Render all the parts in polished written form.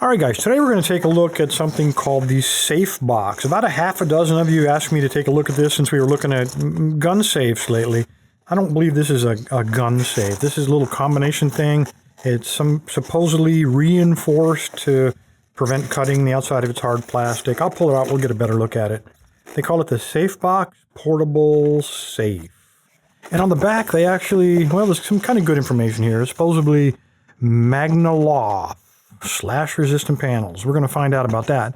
All right, guys, today we're going to take a look at something called the SafeBox. About a half a dozen of you asked me to take a look at this since we were looking at gun safes lately. I don't believe this is a gun safe. This is a little combination thing. It's supposedly reinforced to prevent cutting the outside of its hard plastic. I'll pull it out. We'll get a better look at it. They call it the SafeBox Portable Safe. And on the back, they actually, well, there's some kind of good information here. It's supposedly Magnaloft slash-resistant panels. We're going to find out about that.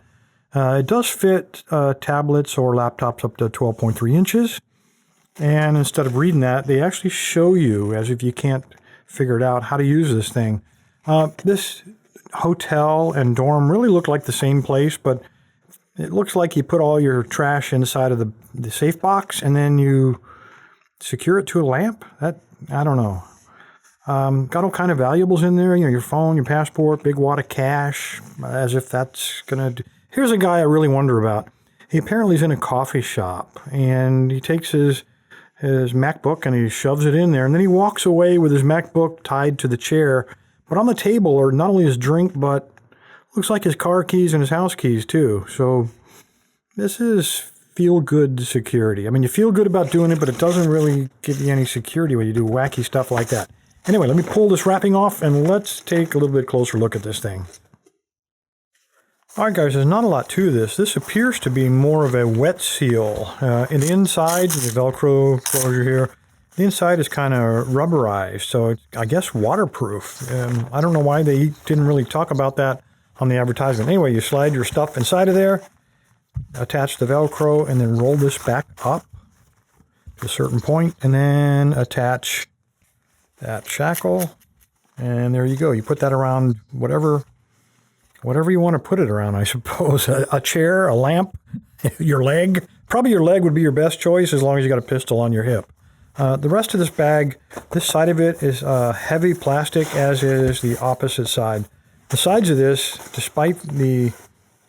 It does fit tablets or laptops up to 12.3 inches. And instead of reading that, they actually show you, as if you can't figure it out, how to use this thing. This hotel and dorm really look like the same place, but it looks like you put all your trash inside of the safe box and then you secure it to a lamp. That, I don't know. Got all kind of valuables in there, you know, your phone, your passport, big wad of cash, as if that's going to... Here's a guy I really wonder about. He apparently is in a coffee shop, and he takes his MacBook and he shoves it in there, and then he walks away with his MacBook tied to the chair. But on the table are not only his drink, but looks like his car keys and his house keys, too. So this is feel-good security. I mean, you feel good about doing it, but it doesn't really give you any security when you do wacky stuff like that. Anyway, let me pull this wrapping off and let's take a little bit closer look at this thing. All right, guys, there's not a lot to this. This appears to be more of a wet seal. In the inside, the Velcro closure here, the inside is kind of rubberized, so it's, I guess, waterproof. I don't know why they didn't really talk about that on the advertisement. Anyway, you slide your stuff inside of there, attach the Velcro, and then roll this back up to a certain point, and then attach that shackle, and there you go. You put that around whatever you want to put it around, I suppose. A chair, a lamp, your leg. Probably your leg would be your best choice as long as you got a pistol on your hip. The rest of this bag, this side of it is heavy plastic, as is the opposite side. The sides of this, despite the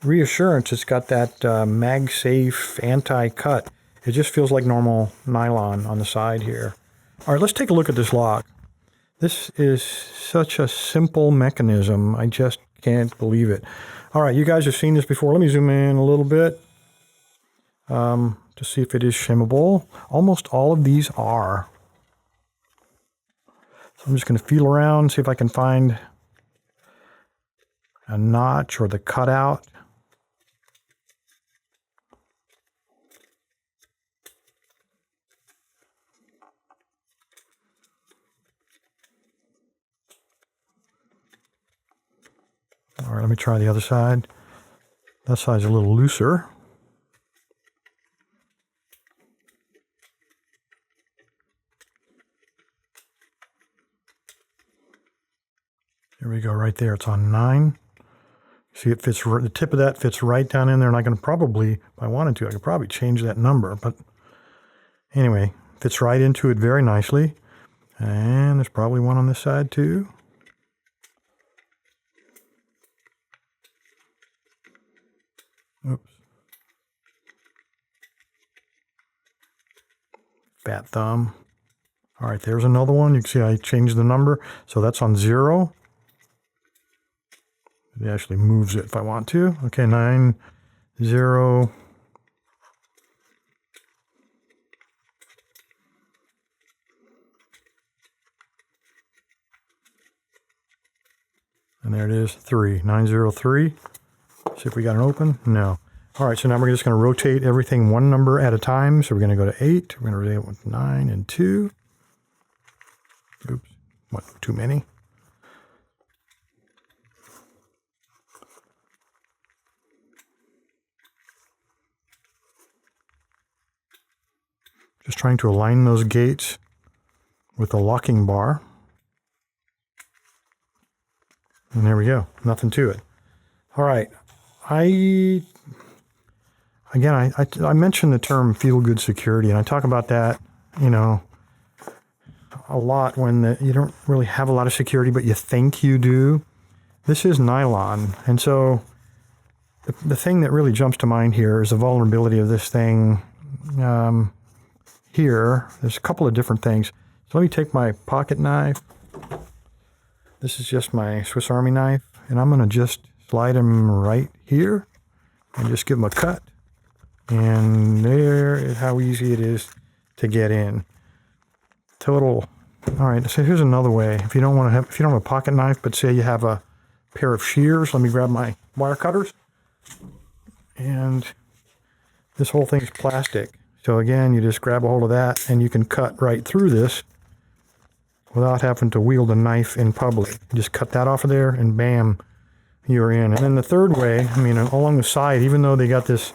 reassurance, it's got that MagSafe anti-cut. It just feels like normal nylon on the side here. All right, let's take a look at this lock. This is such a simple mechanism. I just can't believe it. All right, you guys have seen this before. Let me zoom in a little bit to see if it is shimmable. Almost all of these are. So I'm just going to feel around, see if I can find a notch or the cutout. All right, let me try the other side. That side's a little looser. There we go, right there. It's on 9. See, it fits. The tip of that fits right down in there, and I can probably, if I wanted to, I could probably change that number. But anyway, fits right into it very nicely. And there's probably one on this side too. Oops. Fat thumb. All right, there's another one. You can see I changed the number. So that's on 0. It actually moves it if I want to. Okay, 9, 0. And there it is, 3, 903. See if we got an open. No. All right, so now we're just going to rotate everything one number at a time. So we're going to go to 8. We're going to rotate it with 9 and 2. Oops, what, too many? Just trying to align those gates with the locking bar. And there we go, nothing to it. All right. I mentioned the term feel-good security, and I talk about that, you know, a lot when you don't really have a lot of security, but you think you do. This is nylon, and so the thing that really jumps to mind here is the vulnerability of this thing. Here, there's a couple of different things. So let me take my pocket knife. This is just my Swiss Army knife, and I'm going to just slide them right here and just give them a cut. And there is how easy it is to get in. Total. All right, so here's another way. If you don't have a pocket knife, but say you have a pair of shears, let me grab my wire cutters. And this whole thing is plastic. So again, you just grab a hold of that and you can cut right through this without having to wield a knife in public. You just cut that off of there and bam, you're in. And then the third way, I mean, along the side, even though they got this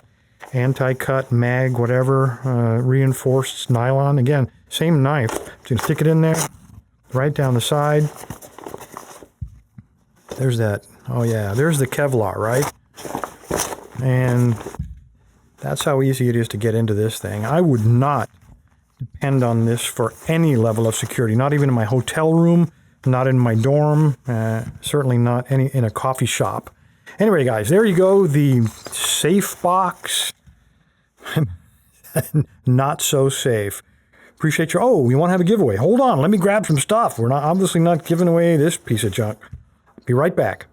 anti-cut, mag, whatever, reinforced nylon, again, same knife. So you can stick it in there, right down the side. There's that. Oh yeah, there's the Kevlar, right? And that's how easy it is to get into this thing. I would not depend on this for any level of security, not even in my hotel room, not in my dorm, certainly not in a coffee shop. Anyway, guys, there you go, the SafeBox. Not so safe. Appreciate your... Oh, we want to have a giveaway. Hold on, let me grab some stuff. We're obviously not giving away this piece of junk. Be right back.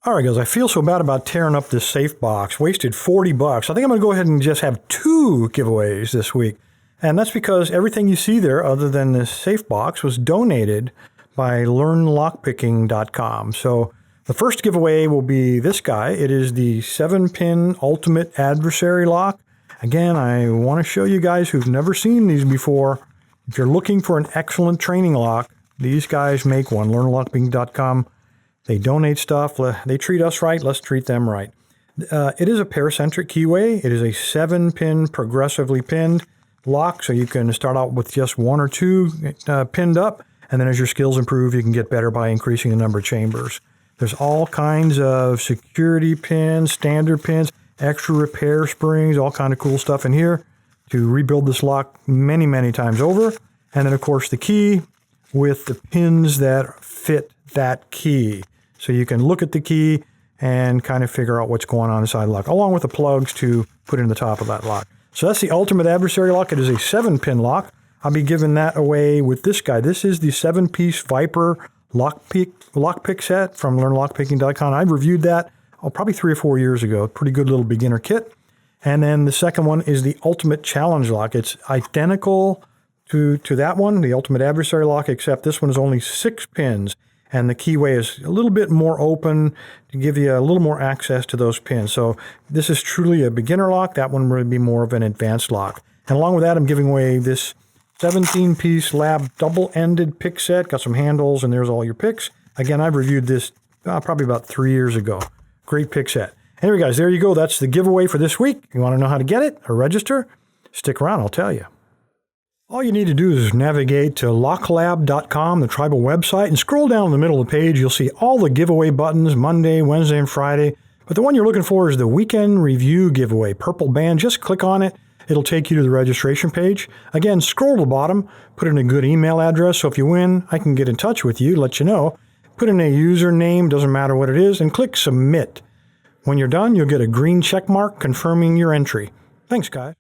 All right, guys, I feel so bad about tearing up this SafeBox. Wasted $40. I think I'm going to go ahead and just have 2 giveaways this week. And that's because everything you see there, other than this SafeBox, was donated by LearnLockPicking.com. So the first giveaway will be this guy. It is the 7-pin Ultimate Adversary lock. Again, I want to show you guys who've never seen these before. If you're looking for an excellent training lock, these guys make one. LearnLockPicking.com. They donate stuff. They treat us right. Let's treat them right. It is a paracentric keyway. It is a 7-pin progressively pinned lock, so you can start out with just 1 or 2 pinned up, and then as your skills improve, you can get better by increasing the number of chambers. There's all kinds of security pins, standard pins, extra repair springs, all kind of cool stuff in here to rebuild this lock many, many times over. And then, of course, the key with the pins that fit that key. So you can look at the key and kind of figure out what's going on inside the lock, along with the plugs to put in the top of that lock. So that's the Ultimate Adversary lock. It is a 7-pin lock. I'll be giving that away with this guy. This is the 7-piece Viper lockpick set from LearnLockPicking.com. I reviewed that probably 3 or 4 years ago. Pretty good little beginner kit. And then the second one is the Ultimate Challenge lock. It's identical to that one, the Ultimate Adversary lock, except this one is only 6 pins. And the keyway is a little bit more open to give you a little more access to those pins. So this is truly a beginner lock. That one would be more of an advanced lock. And along with that, I'm giving away this 17-piece lab double-ended pick set. Got some handles, and there's all your picks. Again, I've reviewed this probably about 3 years ago. Great pick set. Anyway, guys, there you go. That's the giveaway for this week. You want to know how to get it or register? Stick around, I'll tell you. All you need to do is navigate to locklab.com, the tribal website, and scroll down in the middle of the page. You'll see all the giveaway buttons, Monday, Wednesday, and Friday. But the one you're looking for is the Weekend Review giveaway, purple band. Just click on it. It'll take you to the registration page. Again, scroll to the bottom, put in a good email address, so if you win, I can get in touch with you, let you know. Put in a username, doesn't matter what it is, and click Submit. When you're done, you'll get a green check mark confirming your entry. Thanks, guys.